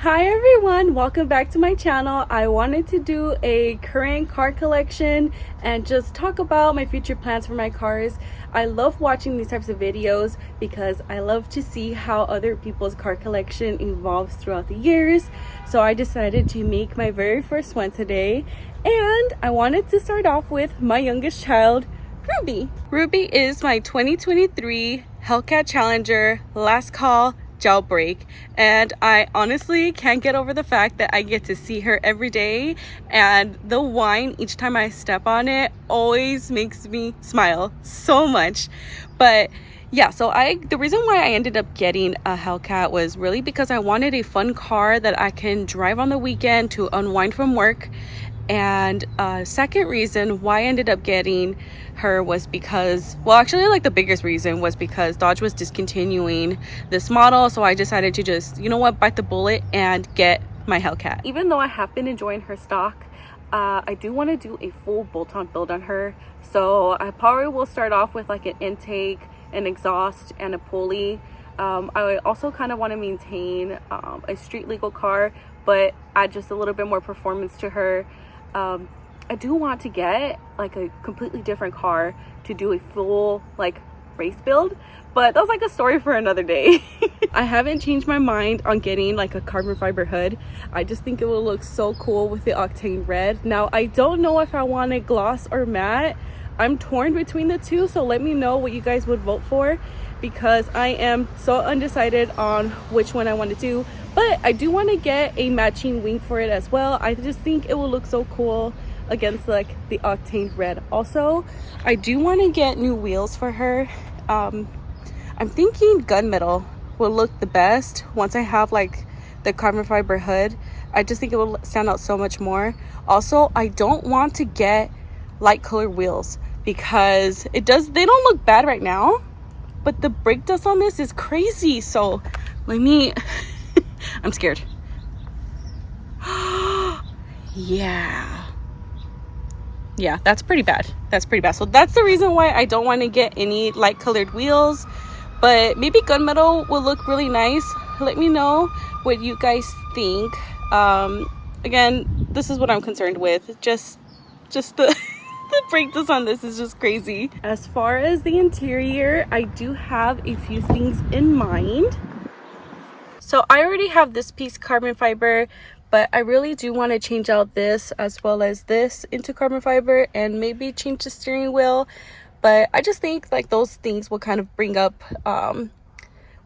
Hi everyone, welcome back to my channel. I wanted to do a current car collection and just talk about my future plans for my cars. I love watching these types of videos because I love to see how other people's car collection evolves throughout the years. So I decided to make my very first one today, and I wanted to start off with my youngest child, Rubí. Rubí is my 2023 Hellcat Challenger last call jailbreak, and I honestly can't get over the fact that I get to see her every day, and the whine each time I step on it always makes me smile so much. But yeah, so the reason why I ended up getting a Hellcat was really because I wanted a fun car that I can drive on the weekend to unwind from work. And second reason why I ended up getting her was because, well, actually, like, the biggest reason was because Dodge was discontinuing this model. So I decided to just, you know what, bite the bullet and get my Hellcat. Even though I have been enjoying her stock, I do want to do a full bolt-on build on her. So I probably will start off with like an intake, an exhaust, and a pulley. I also kind of want to maintain a street legal car, but add just a little bit more performance to her. I do want to get like a completely different car to do a full like race build, but that's like a story for another day. I haven't changed my mind on getting like a carbon fiber hood. I just think it will look so cool with the octane red. Now I don't know if I want it gloss or matte. I'm torn between the two, so let me know what you guys would vote for, because I am so undecided on which one I want to do. But I do want to get a matching wing for it as well. I just think it will look so cool against like the octane red. Also, I do want to get new wheels for her. I'm thinking gunmetal will look the best once I have like the carbon fiber hood. I just think it will stand out so much more. Also, I don't want to get light colored wheels because they don't look bad right now, but the brake dust on this is crazy. So let me I'm scared. Yeah, that's pretty bad. So that's the reason why I don't want to get any light colored wheels, but maybe gunmetal will look really nice. Let me know what you guys think. Again, this is what I'm concerned with. Just the the brake dust on this is just crazy. As far as the interior, I do have a few things in mind. So I already have this piece carbon fiber, but I really do want to change out this as well as this into carbon fiber and maybe change the steering wheel. But I just think like those things will kind of bring up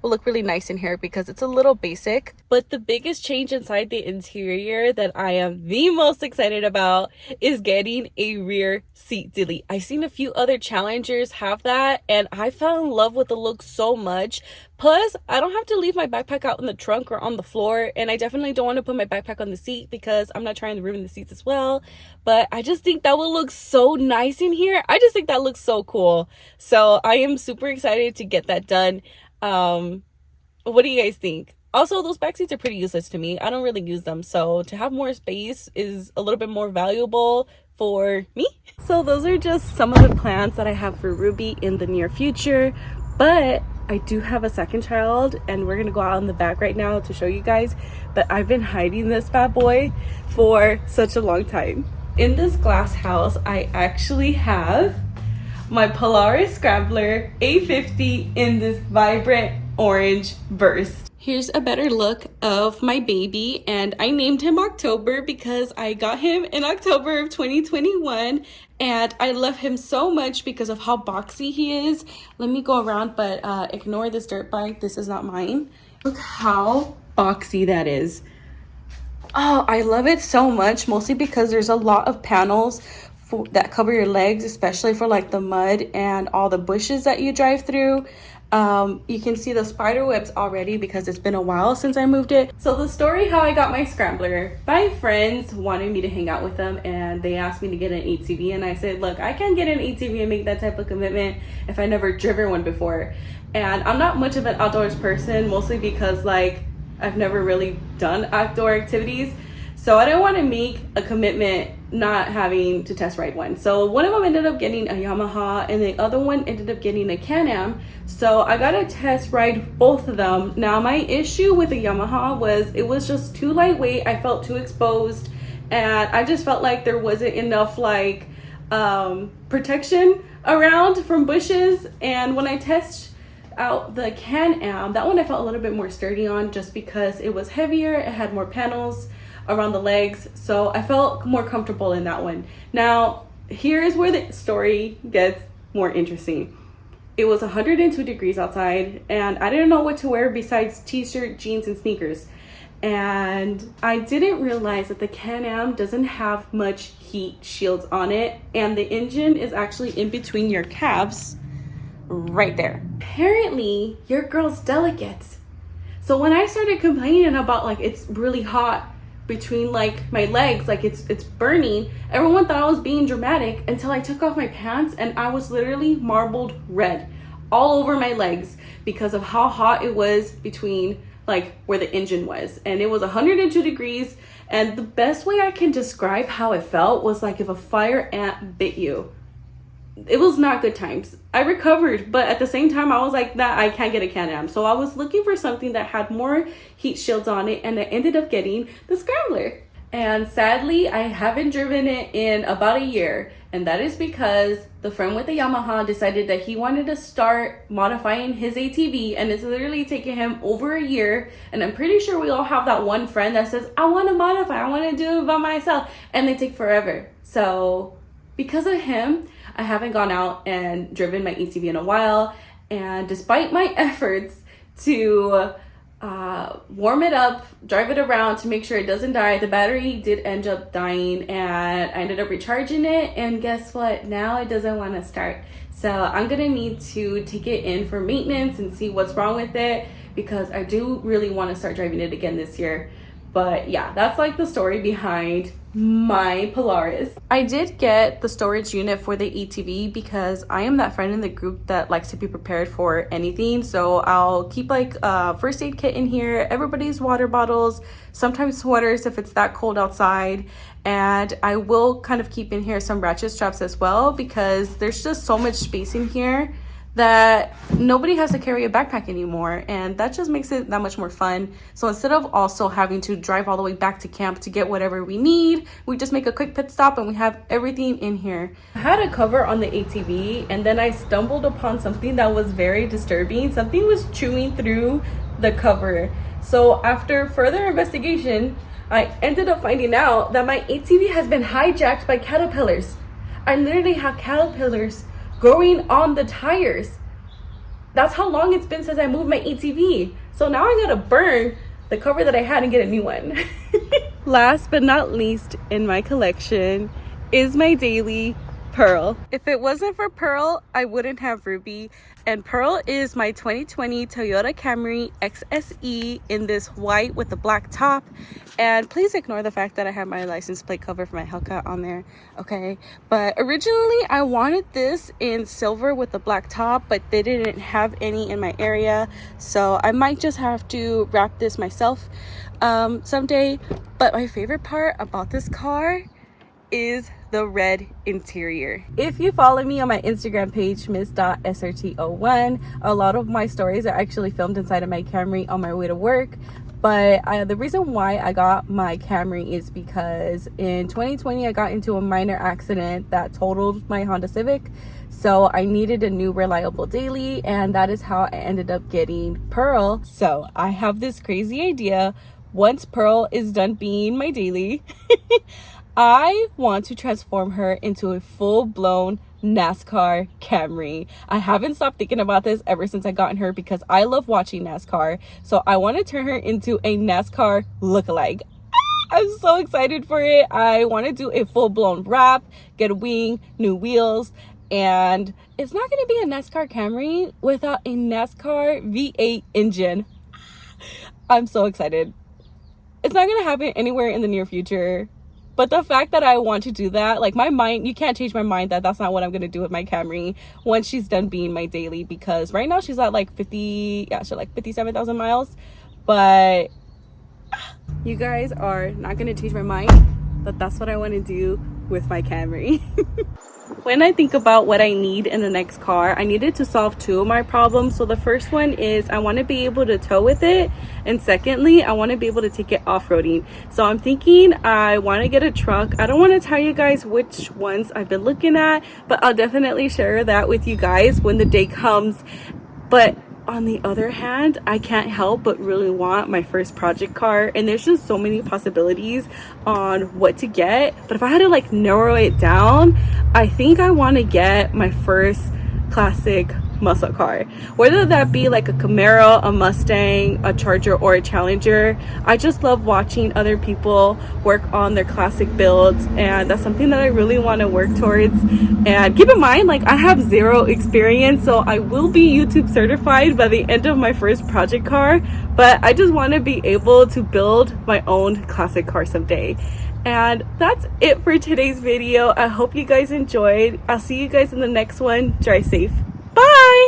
will look really nice in here because it's a little basic. But the biggest change inside the interior that I am the most excited about is getting a rear seat delete. I've seen a few other Challengers have that, and I fell in love with the look so much. Plus, I don't have to leave my backpack out in the trunk or on the floor, and I definitely don't want to put my backpack on the seat because I'm not trying to ruin the seats as well. But I just think that will look so nice in here. I just think that looks so cool. So I am super excited to get that done. What do you guys think? Also, those back seats are pretty useless to me. I don't really use them, so to have more space is a little bit more valuable for me. So those are just some of the plans that I have for Rubí in the near future, but I do have a second child, and we're gonna go out in the back right now to show you guys. But I've been hiding this bad boy for such a long time. In this glass house, I actually have my Polaris Scrambler 850 in this vibrant orange burst. Here's a better look of my baby, and I named him October because I got him in October of 2021, and I love him so much because of how boxy he is. Let me go around, but ignore this dirt bike. This is not mine. Look how boxy that is. Oh, I love it so much, mostly because there's a lot of panels that cover your legs, especially for like the mud and all the bushes that you drive through. You can see the spider webs already because it's been a while since I moved it. So the story how I got my Scrambler, my friends wanted me to hang out with them, and they asked me to get an ATV, and I said, look, I can't get an ATV and make that type of commitment if I never driven one before. And I'm not much of an outdoors person, mostly because like I've never really done outdoor activities. So I didn't want to make a commitment not having to test ride one. So one of them ended up getting a Yamaha and the other one ended up getting a Can-Am. So I got to test ride both of them. Now my issue with the Yamaha was it was just too lightweight. I felt too exposed and I just felt like there wasn't enough like protection around from bushes. And when I test out the Can-Am, that one I felt a little bit more sturdy on just because it was heavier, it had more panels around the legs, so I felt more comfortable in that one. Now here's where the story gets more interesting. It was 102 degrees outside and I didn't know what to wear besides t-shirt, jeans, and sneakers. And I didn't realize that the Can-Am doesn't have much heat shields on it, and the engine is actually in between your calves right there. Apparently your girl's delicate. So when I started complaining about like it's really hot between like my legs, like it's burning, everyone thought I was being dramatic until I took off my pants and I was literally marbled red all over my legs because of how hot it was between like where the engine was. And it was 102 degrees, and the best way I can describe how it felt was like if a fire ant bit you. It was not good times. I recovered, but at the same time I was like, that I can't get a Can-Am. So I was looking for something that had more heat shields on it, and I ended up getting the Scrambler. And sadly I haven't driven it in about a year, and that is because the friend with the Yamaha decided that he wanted to start modifying his ATV, and it's literally taken him over a year. And I'm pretty sure we all have that one friend that says, I want to modify, I want to do it by myself, and they take forever. So because of him, I haven't gone out and driven my ATV in a while. And despite my efforts to warm it up, drive it around to make sure it doesn't die, the battery did end up dying, and I ended up recharging it, and guess what, now it doesn't want to start. So I'm gonna need to take it in for maintenance and see what's wrong with it, because I do really want to start driving it again this year. But yeah, that's like the story behind my Polaris. I did get the storage unit for the ATV because I am that friend in the group that likes to be prepared for anything. So I'll keep like a first aid kit in here, everybody's water bottles, sometimes sweaters if it's that cold outside. And I will kind of keep in here some ratchet straps as well, because there's just so much space in here that nobody has to carry a backpack anymore, and that just makes it that much more fun. So instead of also having to drive all the way back to camp to get whatever we need, we just make a quick pit stop and we have everything in here. I had a cover on the ATV, and then I stumbled upon something that was very disturbing. Something was chewing through the cover. So after further investigation, I ended up finding out that my ATV has been hijacked by caterpillars. I literally have caterpillars growing on the tires. That's how long it's been since I moved my ATV. So now I gotta burn the cover that I had and get a new one. Last but not least in my collection is my daily Pearl. If it wasn't for Pearl, I wouldn't have Ruby. And Pearl is my 2020 Toyota Camry XSE in this white with the black top. And please ignore the fact that I have my license plate cover for my Hellcat on there, okay? But originally I wanted this in silver with the black top, but they didn't have any in my area. So I might just have to wrap this myself someday. But my favorite part about this car is the red interior. If you follow me on my Instagram page, miss.srt01, a lot of my stories are actually filmed inside of my Camry on my way to work. But the reason why I got my Camry is because in 2020 I got into a minor accident that totaled my Honda Civic. So I needed a new reliable daily, and that is how I ended up getting Pearl. So I have this crazy idea. Once Pearl is done being my daily, I want to transform her into a full-blown NASCAR Camry. I haven't stopped thinking about this ever since I got in her because I love watching NASCAR. So I want to turn her into a NASCAR lookalike. I'm so excited for it. I want to do a full-blown wrap, get a wing, new wheels, and it's not going to be a NASCAR Camry without a NASCAR V8 engine. I'm so excited. It's not going to happen anywhere in the near future. But the fact that I want to do that, like my mind, you can't change my mind that that's not what I'm going to do with my Camry once she's done being my daily, because right now she's at like 57,000 miles. But you guys are not going to change my mind that that's what I want to do with my Camry. When I think about what I need in the next car, I needed to solve two of my problems. So the first one is I want to be able to tow with it, and secondly, I want to be able to take it off-roading. So I'm thinking I want to get a truck. I don't want to tell you guys which ones I've been looking at, but I'll definitely share that with you guys when the day comes. But on the other hand, I can't help but really want my first project car, and there's just so many possibilities on what to get. But if I had to like narrow it down, I think I want to get my first classic muscle car, whether that be like a Camaro, a Mustang, a Charger, or a Challenger. I just love watching other people work on their classic builds, and that's something that I really want to work towards. And keep in mind, like, I have zero experience, so I will be YouTube certified by the end of my first project car, but I just want to be able to build my own classic car someday. And that's it for today's video. I hope you guys enjoyed. I'll see you guys in the next one. Drive safe. Bye.